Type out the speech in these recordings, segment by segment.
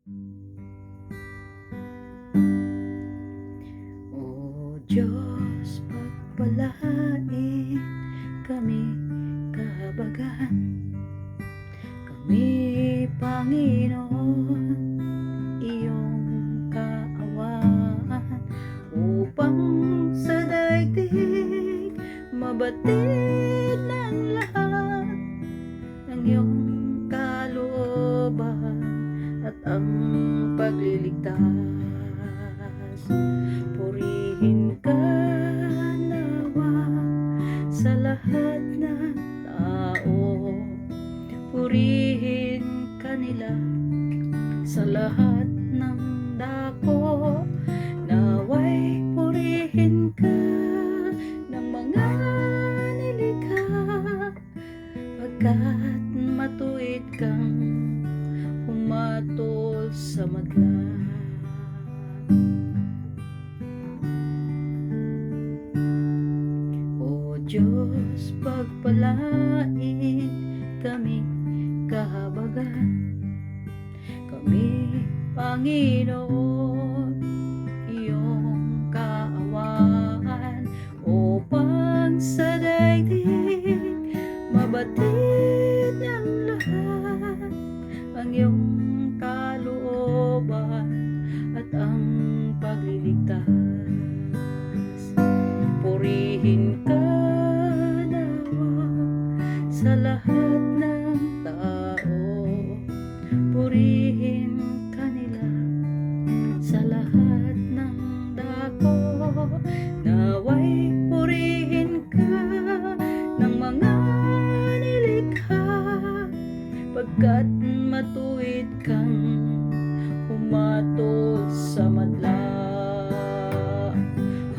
O Diyos, pagpalain kami kahabagan, kami Panginoon, iyong kaawaan, upang sa daigdig mabatid ng lahat ng iyong kalooban at ang pagliligtas. Purihin ka nawa sa lahat ng tao, purihin ka nila sa lahat ng dako. Naway purihin ka ng mga nilikha, pagkat matuwid kang humatol sa madla. O Diyos, pagpalain kami kahabagan, kami Panginoon, iyong kaawaan, upang sa daigdig mabatid ng lahat ang iyong kalooban at ang pagliligtas. Purihin ka nawa sa lahat ng tao, purihin ka nila sa lahat ng dako. Naway purihin ka ng mga nilikha, pagkat matuwid kang humatol sa madla.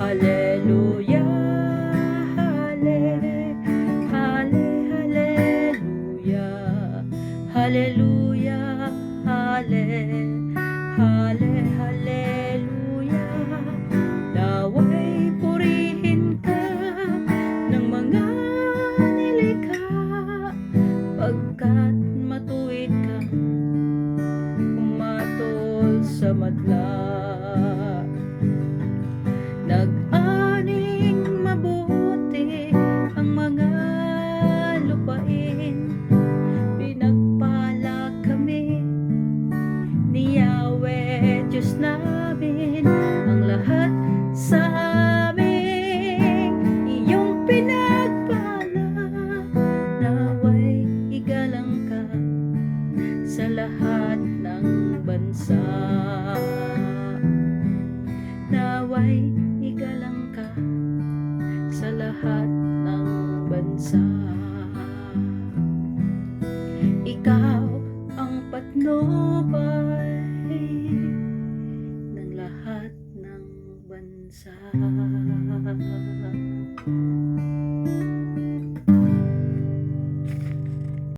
Hallelujah, hallelujah, hallelujah, hallelujah. Naway purihin ka ng mga nilikha, pagkat matuwid kang humatol sa madla. Nag-aning mabuti ang mga lupain, pinagpala kami ni Yahweh Diyos namin. Ang lahat sa amin iyong pinagpala, naway igalang ka sa lahat ng bansa. Naway igalang ka sa lahat ng bansa. Ikaw ang patnubay ng lahat ng bansa.